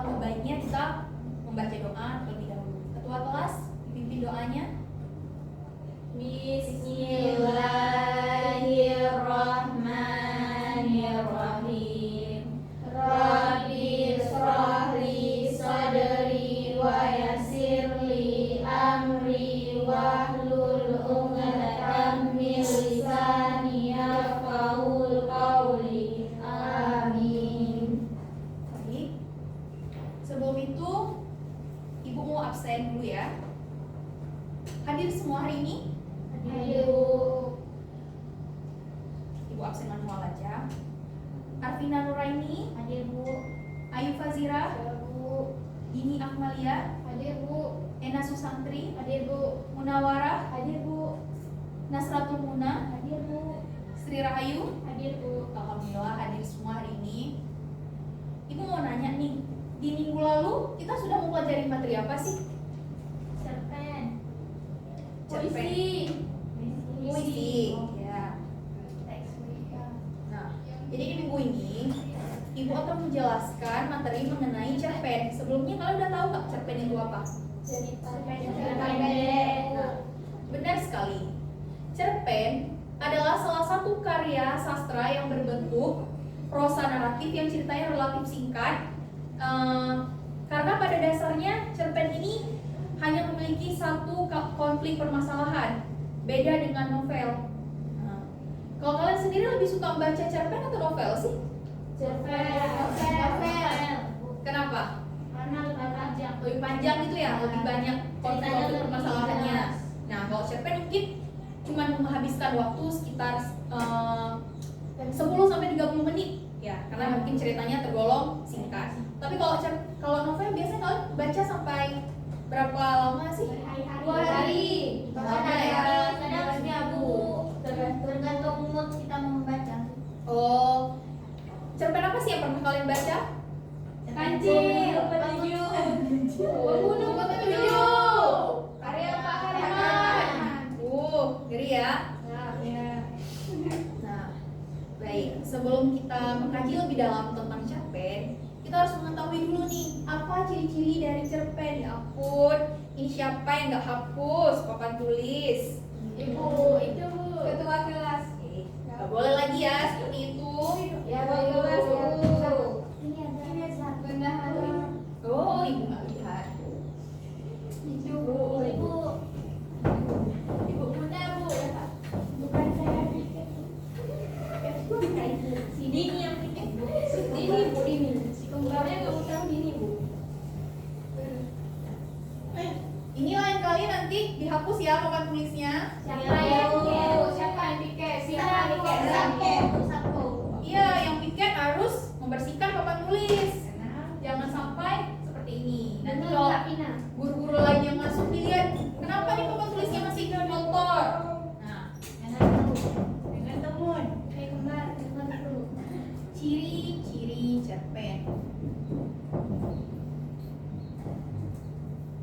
alangkah baiknya kita membaca doa terlebih dahulu. Ketua kelas, pimpin doanya. Bismillahirrahmanirrahim. Rabbi shrah li sadri wa yassir li amri wahlul 'uqdatam min lisani yafqahul qawli. Amin. Baik. Sebelum itu, Ibu mau absen dulu ya. Hadir semua hari ini? Hadir, Bu. Ibu absen manual aja. Arvina Nuraini, Hadir, Bu. Ayu Fazira, Hadir, Bu. Dini Akmalia, Hadir, Bu. Ena Susantri, Hadir, Bu. Munawarah, Hadir, Bu. Nasratul Muna, Hadir, Bu. Sri Rahayu. Hadir, Bu. Alhamdulillah hadir semua hari ini. Ibu mau nanya nih, di minggu lalu kita sudah mempelajari materi apa sih? Cerpen. Cerpen. Puisi. Ya. Teks mereka. Nah, jadi di minggu ini Ibu akan menjelaskan materi mengenai cerpen. Sebelumnya kalian udah tahu nggak cerpen itu apa? Cerita pendek. Nah, benar sekali. Cerpen adalah salah satu karya sastra yang berbentuk prosa naratif yang ceritanya relatif singkat. Karena pada dasarnya cerpen ini hanya memiliki satu konflik permasalahan, beda dengan novel. Nah, kalau kalian sendiri lebih suka membaca cerpen atau novel sih? Novel. Kenapa? Karena lebih panjang. Lebih panjang gitu ya, lebih banyak konflik permasalahannya. Nah, kalau cerpen mungkin cuma menghabiskan waktu sekitar 10 sampai 30 menit ya, karena mungkin ceritanya tergolong singkat. Tapi kalau novel biasanya kalian baca sampai berapa lama sih? 2 hari. Lama ya. Kadang seminggu. Tergantung mood kita membaca. Oh, cerpen apa sih yang pernah kalian baca? Kancil Petunjuk. Pembunuh Petunjuk. Karya Pak Hariman. Ngeri ya. Nah, baik. Sebelum kita mengkaji lebih dalam tentang cerpen, kita harus mengetahui dulu nih apa ciri-ciri dari cerpen. Ya ampun, ini siapa yang nggak hapus papan tulis? Ibu, itu Bu. Ketua kelas. Nggak boleh lagi ya seperti itu. Ya, kelas ya. Ini ada. Oh, ibu nggak lihat. Ibu Bunda, Bu. Bukan saya bikin. Si Dini yang bikin, Bu. Dini. Si kembarnya nggak utang Dini, Bu. Ini lain kali nanti dihapus ya papan tulisnya. Siapa yang bikin? Siapa yang bikin? Siapa yang bikin? Sapu. Iya, yang piket harus membersihkan papan tulis. Jangan sampai seperti ini. Nanti kalau guru-guru lain yang masuk dilihat, kenapa nih papan tulisnya masih kotor? Nah, Dengan temun. Kayak kembar dulu. ciri-ciri cerpen.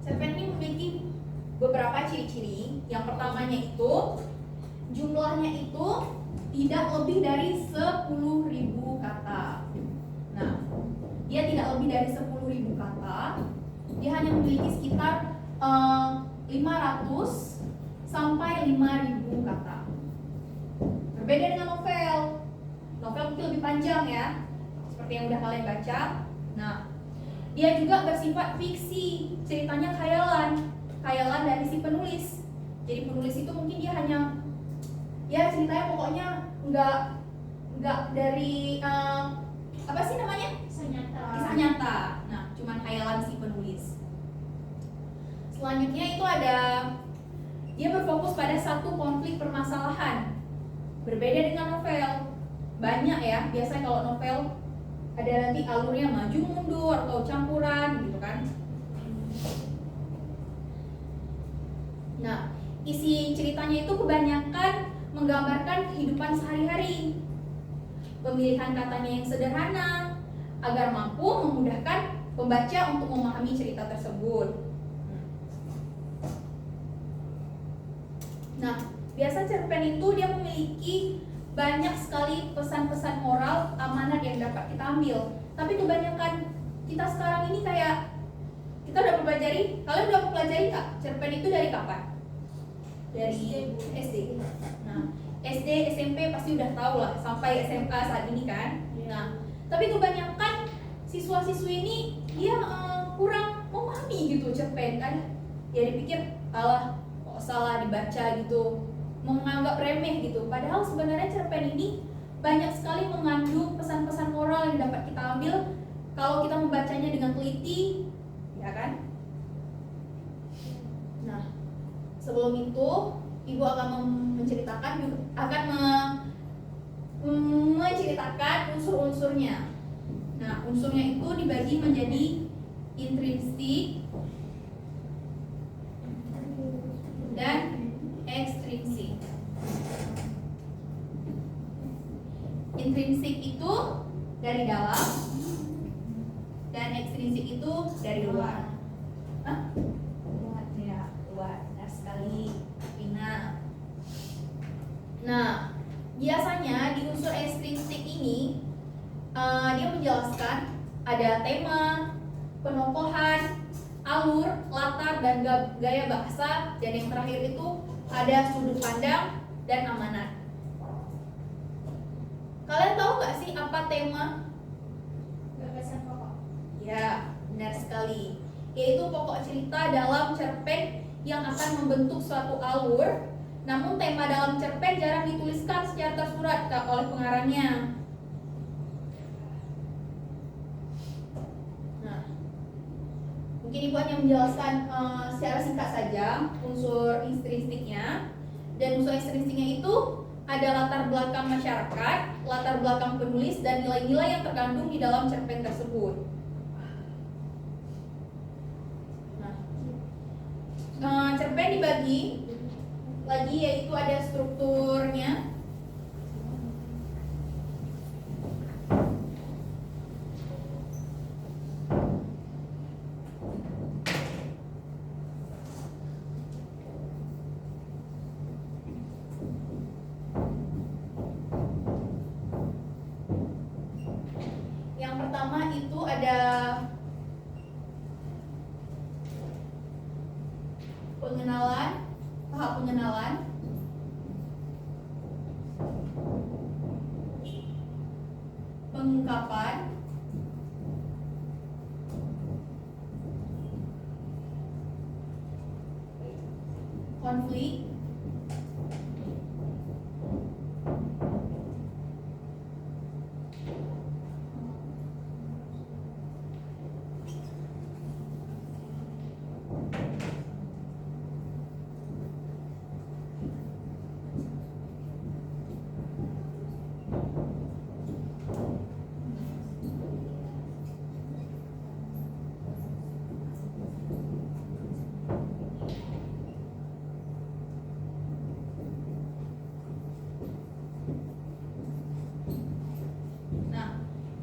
Cerpen ini memiliki beberapa ciri-ciri. Yang pertamanya itu jumlahnya itu tidak lebih dari 10.000 kata. Nah, dia tidak lebih dari 10.000 kata. Dia hanya memiliki sekitar 500 sampai 5.000 kata. Berbeda dengan novel. Novel mungkin lebih panjang ya, seperti yang udah kalian baca. Nah, dia juga bersifat fiksi, ceritanya khayalan dari si penulis. Jadi penulis itu mungkin dia hanya ya ceritanya pokoknya nggak dari apa sih namanya? Kisah nyata. Nah, cuman khayalan si penulis. Selanjutnya itu ada dia berfokus pada satu konflik permasalahan. Berbeda dengan novel. Banyak ya, biasanya kalau novel ada nanti alurnya maju mundur atau campuran gitu kan. Nah, isi ceritanya itu kebanyakan menggambarkan kehidupan sehari-hari. Pemilihan katanya yang sederhana agar mampu memudahkan pembaca untuk memahami cerita tersebut. Nah, biasa cerpen itu dia memiliki banyak sekali pesan-pesan moral, amanat yang dapat kita ambil. Tapi kebanyakan kita sekarang ini kayak kita udah mempelajari, kalian udah mempelajari nggak cerpen itu dari kapan? Dari SD. Nah, SD, SMP pasti udah tahu lah, sampai SMA saat ini kan. Nah, tapi kebanyakan siswa-siswi ini dia kurang memahami gitu cerpen kan. Ya dipikir, alah kok salah dibaca gitu, menganggap remeh gitu. Padahal sebenarnya cerpen ini banyak sekali mengandung pesan-pesan moral yang dapat kita ambil kalau kita membacanya dengan teliti, ya kan? Nah, sebelum itu Ibu akan menceritakan menceritakan unsur-unsurnya. Nah, unsurnya itu dibagi menjadi intrinsik dan ekstrinsik. Intrinsik itu dari dalam dan ekstrinsik itu dari luar. Hah? Ya, luar. Benar sekali, Vina. Nah, biasanya di unsur ekstrinsik ini dia menjelaskan ada tema, penokohan, alur, latar, dan gaya bahasa, dan yang terakhir itu ada sudut pandang dan amanat. Kalian tahu nggak sih apa tema? Gagasan pokok. Ya, benar sekali. Yaitu pokok cerita dalam cerpen yang akan membentuk suatu alur. Namun tema dalam cerpen jarang dituliskan secara tersurat oleh pengarangnya. Nah, mungkin Ibu hanya menjelaskan secara singkat saja unsur intrinstiknya. Dan unsur ekstrinstiknya itu ada latar belakang masyarakat, latar belakang penulis, dan nilai-nilai yang terkandung di dalam cerpen tersebut. Nah, cerpen dibagi lagi, yaitu ada strukturnya, yang pertama itu ada pengenalan, tahap pengenalan, pengungkapan, konflik,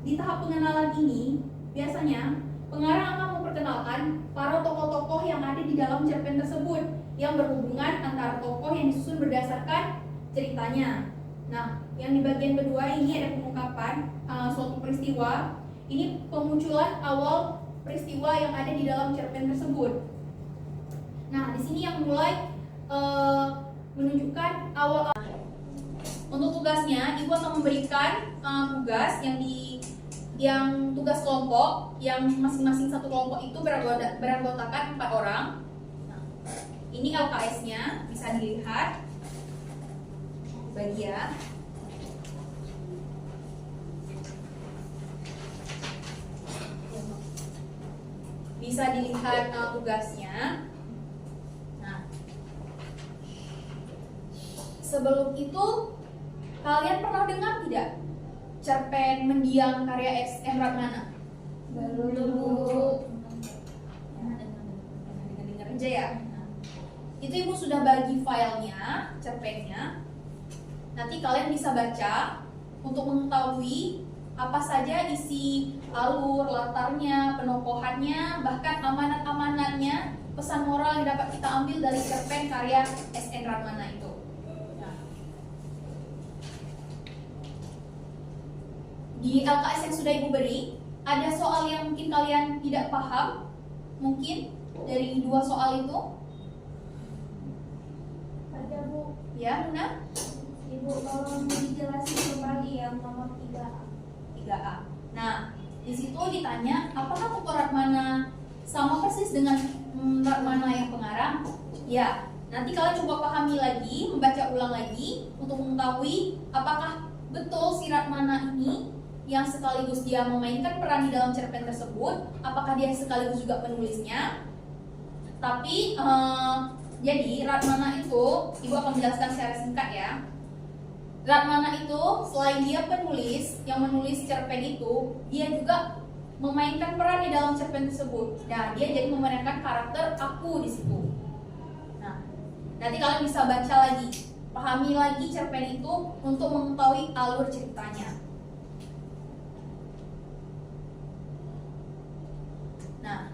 di tahap pengenalan ini, biasanya pengarang akan memperkenalkan para tokoh-tokoh yang ada di dalam cerpen tersebut yang berhubungan antara tokoh yang disusun berdasarkan ceritanya. Nah, yang di bagian kedua ini ada pengungkapan suatu peristiwa. Ini pemunculan awal peristiwa yang ada di dalam cerpen tersebut. Nah, di sini yang mulai menunjukkan awal. Untuk tugasnya, Ibu akan memberikan tugas yang tugas kelompok, yang masing-masing satu kelompok itu beranggotakan 4 orang. Nah, ini LKS-nya bisa dilihat bagian. Bisa dilihat tugasnya. Nah, sebelum itu kalian pernah dengar tidak cerpen Mendiang karya S.M. Ratmana? Baru dulu. Dengar aja ya. Itu Ibu sudah bagi filenya, cerpennya. Nanti kalian bisa baca untuk mengetahui apa saja isi alur, latarnya, penokohannya, bahkan amanat-amanatnya, pesan moral yang dapat kita ambil dari cerpen karya S.M. Ratmana itu. Di LKS yang sudah Ibu beri, ada soal yang mungkin kalian tidak paham? Mungkin dari 2 soal itu? Ada Bu. Ya, Luna? Ibu tolong dijelasin kembali yang nomor 3A. 3A. Nah, di situ ditanya apakah tutur Ratmana sama persis dengan Ratmana yang pengarang? Ya, nanti kalian coba pahami lagi, membaca ulang lagi untuk mengetahui apakah betul si Ratmana ini yang sekaligus dia memainkan peran di dalam cerpen tersebut, apakah dia sekaligus juga penulisnya. Tapi jadi Ratmana itu, Ibu akan menjelaskan secara singkat ya. Ratmana itu selain dia penulis yang menulis cerpen itu, dia juga memainkan peran di dalam cerpen tersebut. Nah, dia jadi memainkan karakter aku di situ. Nah, nanti kalian bisa baca lagi, pahami lagi cerpen itu untuk mengetahui alur ceritanya. Nah,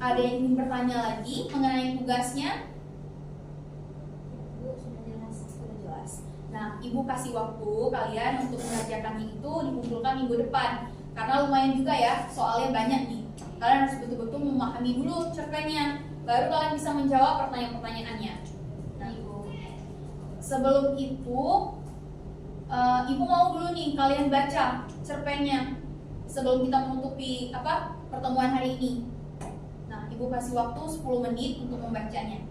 ada yang ingin bertanya lagi mengenai tugasnya? Sudah jelas. Nah, Ibu kasih waktu kalian untuk mengerjakan itu dikumpulkan minggu depan. Karena lumayan juga ya, soalnya banyak nih. Kalian harus betul-betul memahami dulu cerpennya, baru kalian bisa menjawab pertanyaan-pertanyaannya. Nah, Ibu, sebelum itu, Ibu mau dulu nih kalian baca cerpennya sebelum kita menutupi pertemuan hari ini. Nah, Ibu kasih waktu 10 menit untuk membacanya.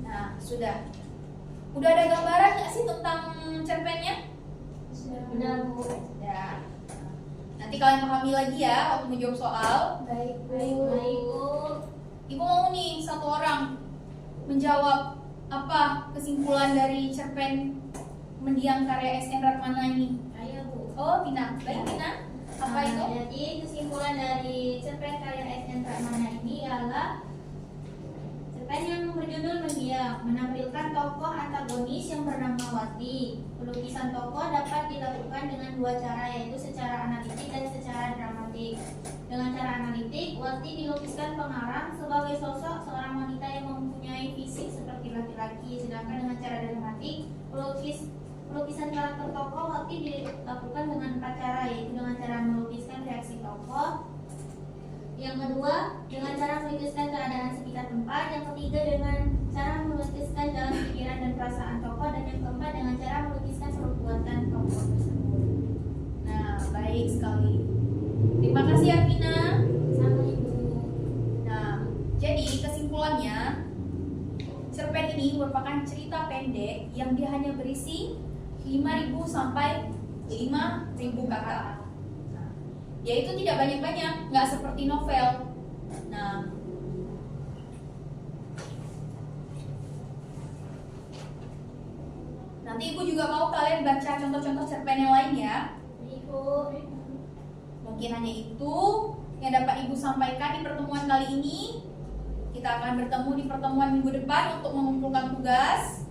Nah, sudah. Udah ada gambaran nggak sih tentang cerpennya? Sudah Bu. Ya. Nanti kalian pahami lagi ya waktu menjawab soal. Baik Bu. Baik Bu. Ibu mau nih satu orang menjawab apa kesimpulan dari cerpen Mendiang karya S.N. Ratmana ini. Ayo Bu. Oh, Tina. Baik, Tina. Apa itu? Jadi kesimpulan dari cerpen karya S.N. Ratmana ini ialah cerpen yang berjudul Mendiang menampilkan tokoh antagonis yang bernama Wati. Pelukisan tokoh dapat dilakukan dengan 2 cara, yaitu secara analitik dan secara dramatik. Dengan cara analitik, Wati dilukiskan pengarang sebagai sosok seorang wanita yang mempunyai fisik seperti laki-laki, sedangkan dengan cara dramatik, pelukisan karakter tokoh Wati dilakukan dengan 4 cara, yaitu dengan cara melukiskan reaksi tokoh, yang kedua dengan cara melukiskan keadaan sekitar tempat, yang ketiga dengan cara melukiskan dalam pikiran dan perasaan tokoh, dan yang keempat dengan cara melukiskan perbuatan tokoh tersebut. Nah, baik sekali. Terima kasih Arvina. Sama Ibu. Nah, jadi kesimpulannya, cerpen ini merupakan cerita pendek yang dia hanya berisi 5.000 sampai 5.000 kata. Nah, dia itu tidak banyak-banyak, nggak seperti novel. Nah, nanti Ibu juga mau kalian baca contoh-contoh cerpen yang lain ya. Ibu. Mungkin hanya itu yang dapat Ibu sampaikan di pertemuan kali ini. Kita akan bertemu di pertemuan minggu depan untuk mengumpulkan tugas.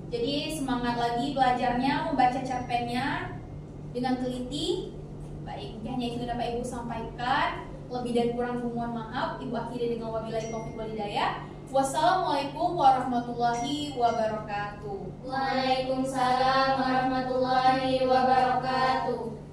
Jadi semangat lagi belajarnya, membaca cerpennya dengan teliti. Baik, mungkin hanya itu yang dapat Ibu sampaikan. Lebih dan kurang mohon maaf. Ibu akhiri dengan wabillahi taufiq wal hidayah. Wassalamualaikum warahmatullahi wabarakatuh. Waalaikumsalam warahmatullahi wabarakatuh.